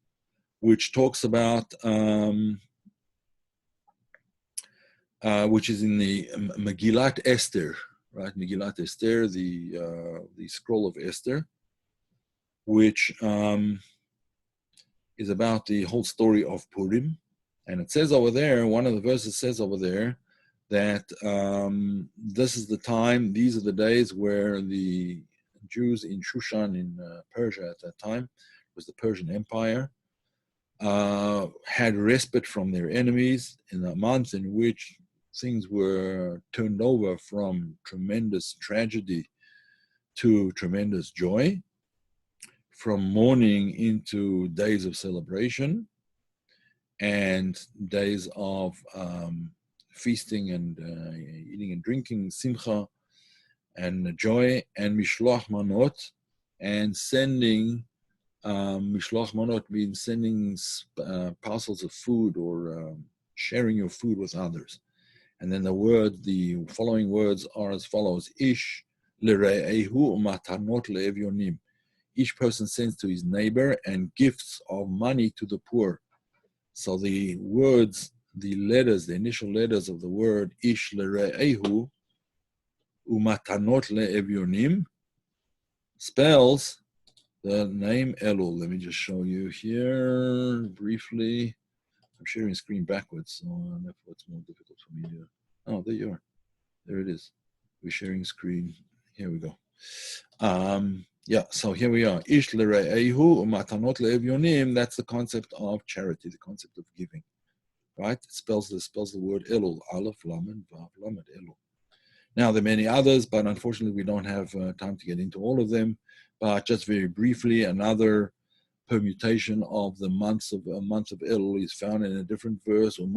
A: which talks about, which is in the Megillat Esther, right? Megillat Esther, the scroll of Esther, which is about the whole story of Purim. And it says over there, one of the verses says over there, that this is the time, these are the days where the Jews in Shushan, in Persia at that time, was the Persian Empire, had respite from their enemies in a month in which things were turned over from tremendous tragedy to tremendous joy, from mourning into days of celebration and days of feasting and eating and drinking, simcha and joy, and mishloach manot, and sending, mishloach manot means sending parcels of food or sharing your food with others. And then the following words are as follows: Ish lere'ehu umatanot le'evyonim. Each person sends to his neighbor and gifts of money to the poor. So the words, the letters, the initial letters of the word Ish lere'ehu umatanot le'evyonim spells the name Elul. Let me just show you here briefly. I'm sharing screen backwards, so therefore it's more difficult for me to. Oh, there you are. There it is. We're sharing screen. Here we go. Yeah, so here we are. Ish lere'ehu umatanot le'evyonim. That's the concept of charity, the concept of giving. Right? It spells the word Elul. Aleph, Lamed, Vav, Lamed, Elul. Now, there are many others, but unfortunately we don't have time to get into all of them. But just very briefly, another permutation of the month of Elul is found in a different verse. And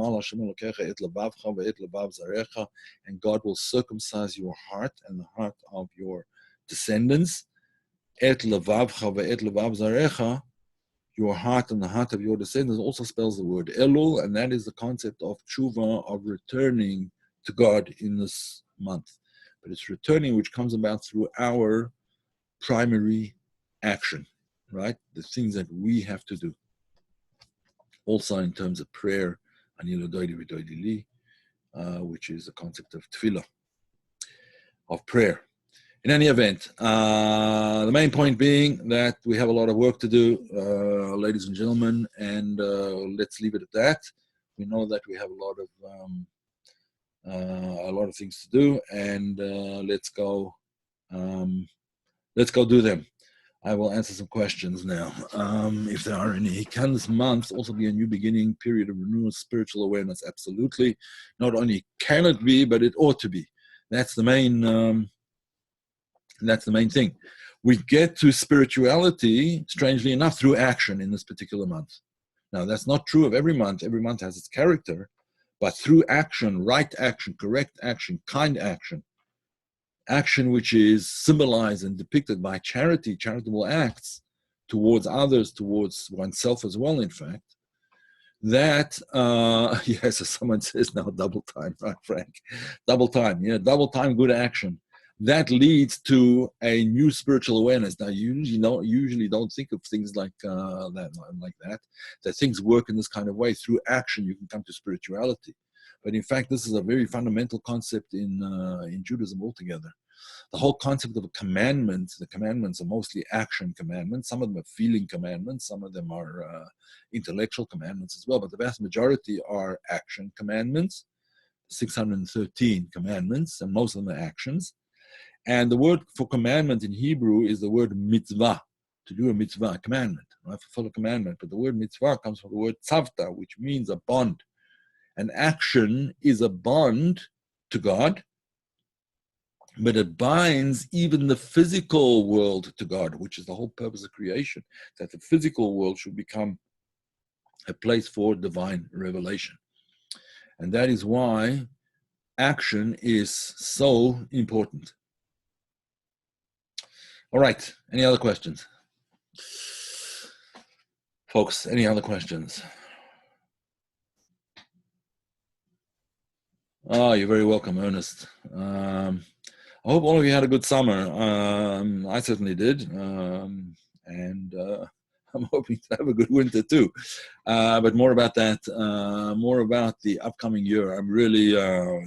A: God will circumcise your heart and the heart of your descendants. Et levavcha ve'et levav zarecha, your heart and the heart of your descendants, also spells the word Elul, and that is the concept of tshuva, of returning to God in this month. But it's returning which comes about through our primary action, right? The things that we have to do. Also in terms of prayer, which is the concept of tefillah, of prayer. In any event, the main point being that we have a lot of work to do, ladies and gentlemen, and let's leave it at that. We know that we have a lot of things to do, and let's go do them. I will answer some questions now, if there are any. Can this month also be a new beginning, period of renewal, spiritual awareness? Absolutely. Not only can it be, but it ought to be. That's the main. That's the main thing. We get to spirituality, strangely enough, through action in this particular month. Now, that's not true of every month. Every month has its character, but through action, right action, correct action, kind action, action which is symbolized and depicted by charity, charitable acts towards others, towards oneself as well, in fact, that, yes, as someone says now, double time, right, Frank? Double time, yeah, double time good action. That leads to a new spiritual awareness. Now, you usually don't think of things like that things work in this kind of way. Through action, you can come to spirituality. But in fact, this is a very fundamental concept in Judaism altogether. The whole concept of a commandment, the commandments are mostly action commandments. Some of them are feeling commandments. Some of them are intellectual commandments as well. But the vast majority are action commandments, 613 commandments, and most of them are actions. And the word for commandment in Hebrew is the word mitzvah, to do a mitzvah, a commandment, right? Fulfill a commandment. But the word mitzvah comes from the word tzavta, which means a bond. An action is a bond to God, but it binds even the physical world to God, which is the whole purpose of creation, that the physical world should become a place for divine revelation. And that is why action is so important. All right, any other questions? Folks, any other questions? Oh, you're very welcome, Ernest. I hope all of you had a good summer. I certainly did. And I'm hoping to have a good winter too. But more about that, more about the upcoming year. I'm really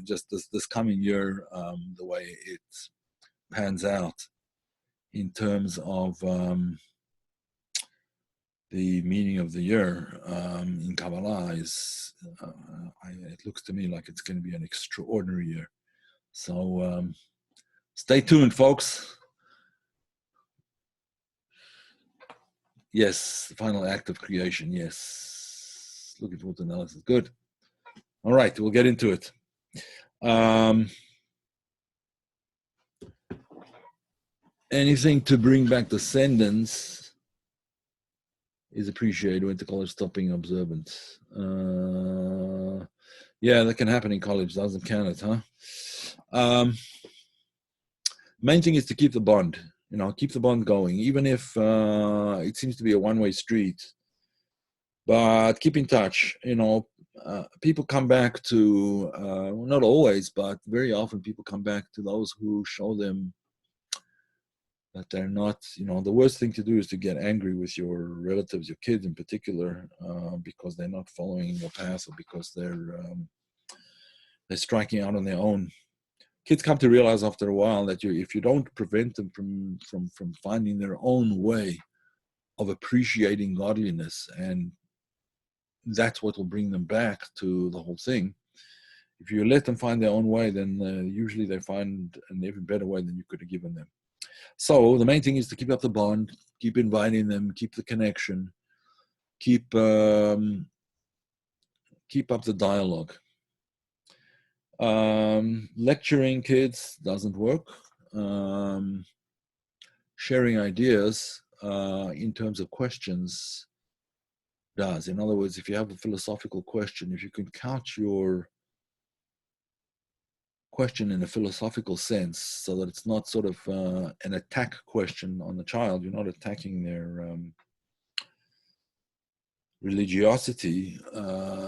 A: just this coming year, the way it pans out in terms of the meaning of the year in Kabbalah is, it looks to me like it's going to be an extraordinary year. So stay tuned, folks. Yes, the final act of creation, yes. Look at what analysis, good. All right, we'll get into it. Anything to bring back the sentence is appreciated. Went to college stopping observance. Yeah, that can happen in college. Doesn't count it, huh? Main thing is to keep the bond. Keep the bond going, even if it seems to be a one-way street. But keep in touch. People come back to, not always, but very often people come back to those who show them that they're not, the worst thing to do is to get angry with your relatives, your kids in particular, because they're not following your path, or because they're striking out on their own. Kids come to realize after a while that if you don't prevent them from finding their own way of appreciating godliness, and that's what will bring them back to the whole thing. If you let them find their own way, then usually they find an even better way than you could have given them. So the main thing is to keep up the bond, keep inviting them, keep the connection, keep up the dialogue. Lecturing kids doesn't work. Sharing ideas in terms of questions does. In other words, if you have a philosophical question, if you can couch your question in a philosophical sense, so that it's not sort of an attack question on the child, you're not attacking their religiosity,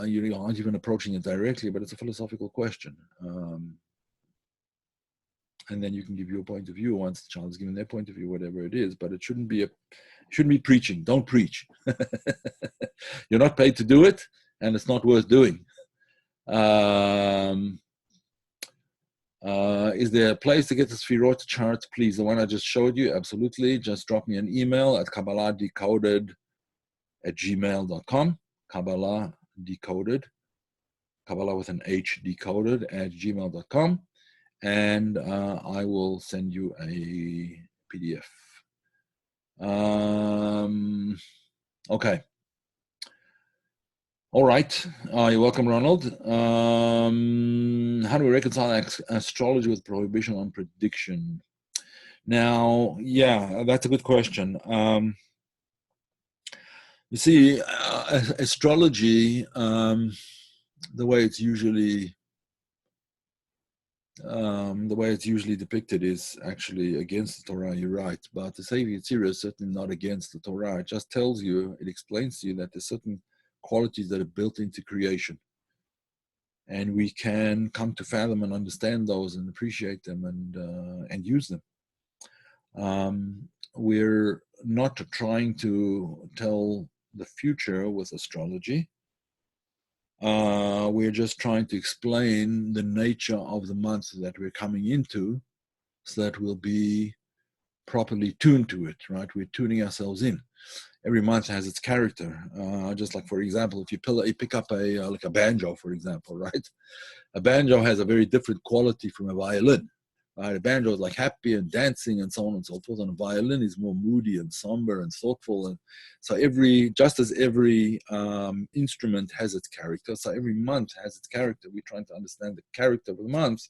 A: you aren't even approaching it directly, but it's a philosophical question. And then you can give your point of view once the child is given their point of view, whatever it is, but it shouldn't be preaching. Don't preach. You're not paid to do it, and it's not worth doing. Is there a place to get the Sfirot chart, please? The one I just showed you, absolutely. Just drop me an email at kabbalahdecoded@gmail.com. Kabbalah decoded, Kabbalah with an H, decoded @gmail.com, and I will send you a PDF. Okay. All right. You're welcome, Ronald. How do we reconcile astrology with prohibition on prediction? Now, yeah, that's a good question. You see, astrology, the way it's usually depicted is actually against the Torah. You're right, but the Sefer Yetzirah is certainly not against the Torah. It just tells you, it explains to you that there's certain qualities that are built into creation, and we can come to fathom and understand those and appreciate them and use them. We're not trying to tell the future with astrology. We're just trying to explain the nature of the month that we're coming into, so that we'll be properly tuned to it, right? We're tuning ourselves in. Every month has its character. Just like, for example, if you pick up a banjo, for example, right? A banjo has a very different quality from a violin, The banjo is like happy and dancing and so on and so forth, and a violin is more moody and somber and thoughtful. And so just as every instrument has its character, so every month has its character. We're trying to understand the character of the month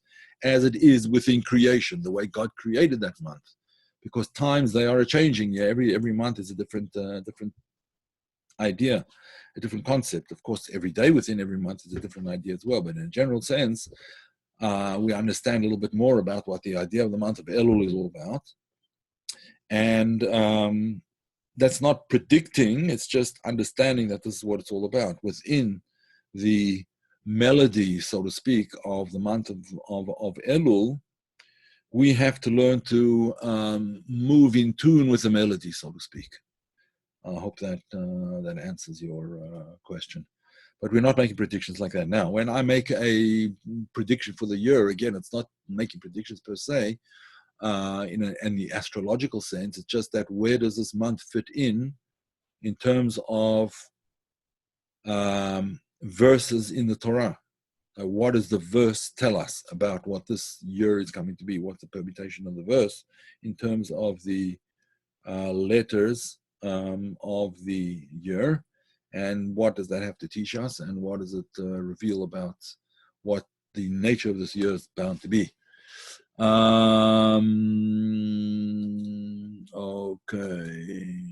A: as it is within creation, the way God created that month. Because times, they are changing. Yeah, every month is a different idea, a different concept. Of course, every day within every month is a different idea as well. But in a general sense, we understand a little bit more about what the idea of the month of Elul is all about. And that's not predicting, it's just understanding that this is what it's all about. Within the melody, so to speak, of the month of Elul, we have to learn to move in tune with the melody, so to speak. I hope that that answers your question. But we're not making predictions like that now. When I make a prediction for the year, again, it's not making predictions per se in the astrological sense. It's just that where does this month fit in terms of verses in the Torah? What does the verse tell us about what this year is coming to be? What's the permutation of the verse in terms of the letters of the year? And what does that have to teach us? And what does it reveal about what the nature of this year is bound to be? Okay.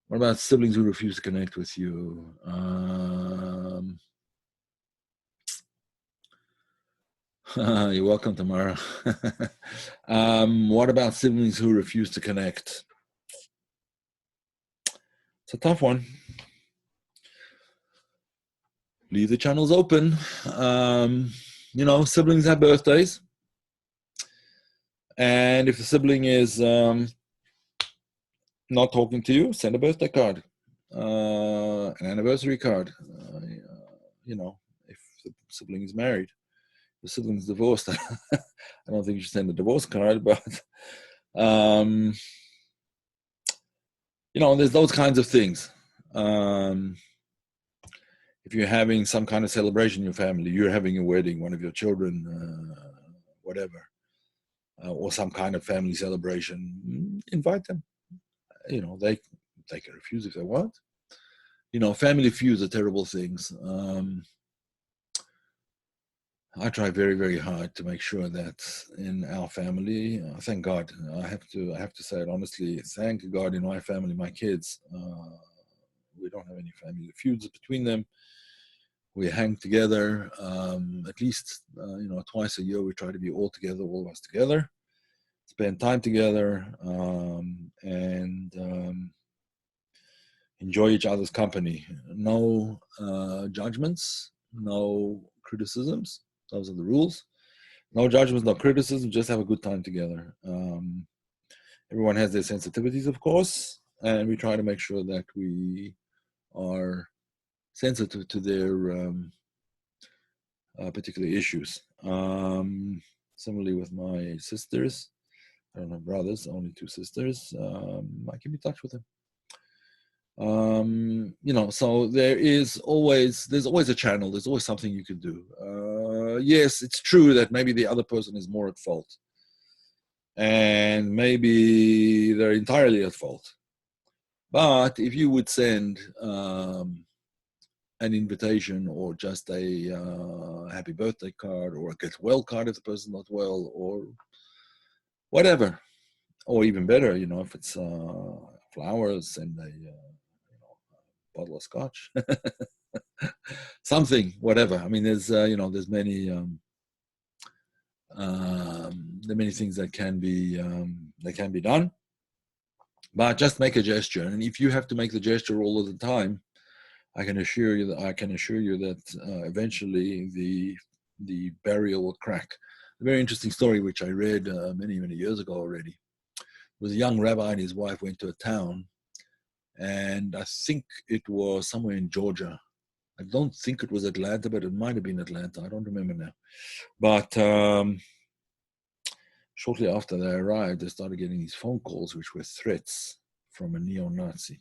A: What about siblings who refuse to connect with you? You're welcome, Tamara. What about siblings who refuse to connect? It's a tough one. Leave the channels open. Siblings have birthdays. And if the sibling is not talking to you, send a birthday card, an anniversary card. If the sibling is married, the sibling is divorced, I don't think you should send a divorce card, but there's those kinds of things. If you're having some kind of celebration in your family, you're having a wedding, one of your children, whatever, or some kind of family celebration, invite them. They can refuse if they want. Family feuds are terrible things. I try very, very hard to make sure that in our family, thank God, I have to say it honestly, thank God in my family, my kids, we don't have any family feuds between them. We hang together, at least, twice a year. We try to be all together, all of us together, spend time together, and enjoy each other's company. No judgments, no criticisms. Those are the rules. No judgments, no criticism, just have a good time together. Everyone has their sensitivities, of course, and we try to make sure that we are sensitive to their particular issues. Similarly with my sisters, I don't have brothers, only two sisters. I keep in touch with them. So there's always a channel, there's always something you could do. Yes, it's true that maybe the other person is more at fault, and maybe they're entirely at fault. But if you would send an invitation, or just a happy birthday card, or a get well card if the person's not well, or whatever, or even better, if it's flowers and a bottle of scotch, something, whatever. I mean, there's many there are many things that can be done, but just make a gesture. And if you have to make the gesture all of the time, I can assure you that eventually the barrier will crack. A very interesting story which I read many years ago already. It was a young rabbi and his wife went to a town, and I think it was somewhere in Georgia. I don't think it was Atlanta, but it might have been Atlanta. I don't remember now. But shortly after they arrived, they started getting these phone calls, which were threats from a neo-Nazi.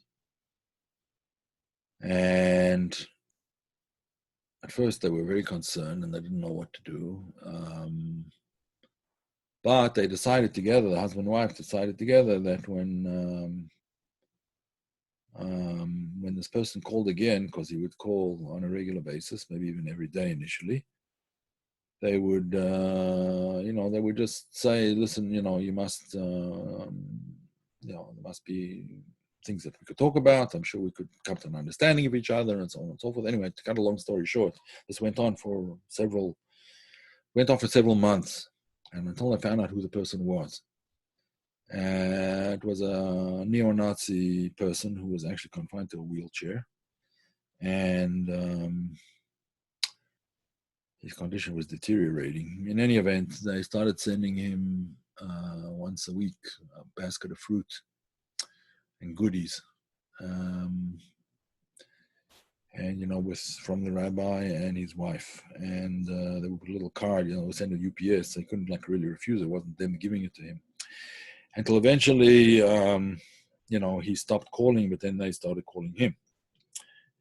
A: And At first, they were very concerned and they didn't know what to do. But they decided together, the husband and wife decided together that when this person called again, because he would call on a regular basis, maybe even every day initially, they would, they would just say, listen, you must, there must be things that we could talk about. I'm sure we could come to an understanding of each other and so on and so forth. Anyway, to cut a long story short, this went on for several months, and until I found out who the person was. It was a neo-Nazi person who was actually confined to a wheelchair, and his condition was deteriorating. In any event, they started sending him once a week a basket of fruit and goodies, and from the rabbi and his wife, and there was a little card, sent to UPS. They couldn't really refuse it. It wasn't them giving it to him. Until eventually, he stopped calling, but then they started calling him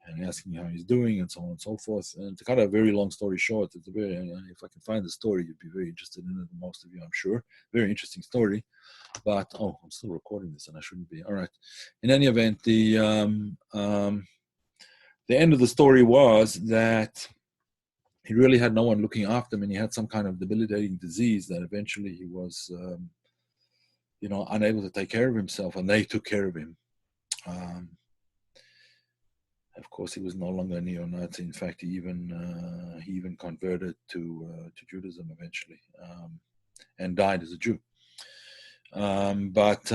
A: and asking how he's doing and so on and so forth. And to cut a very long story short, it's if I can find the story, you'd be very interested in it, most of you, I'm sure. Very interesting story. But, I'm still recording this and I shouldn't be. All right. In any event, the end of the story was that he really had no one looking after him, and he had some kind of debilitating disease that eventually he was, unable to take care of himself, and they took care of him. Of course, he was no longer a neo-Nazi. In fact, he even converted to Judaism eventually, and died as a Jew. But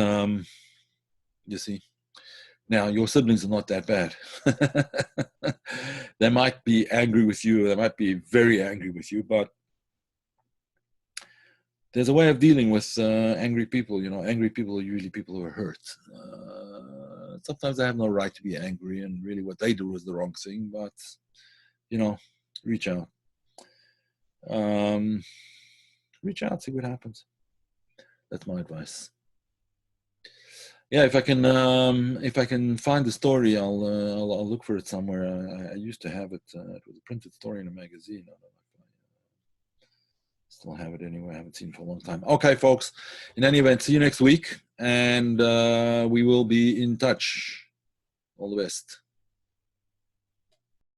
A: you see, now your siblings are not that bad. They might be angry with you. They might be very angry with you, but there's a way of dealing with angry people. Angry people are usually people who are hurt. Sometimes they have no right to be angry, and really what they do is the wrong thing, but, reach out. Reach out, see what happens. That's my advice. Yeah, if I can find the story, I'll look for it somewhere. I used to have it. It was a printed story in a magazine. Still have it anyway. I haven't seen it for a long time. Okay, folks. In any event, see you next week, and we will be in touch. All the best.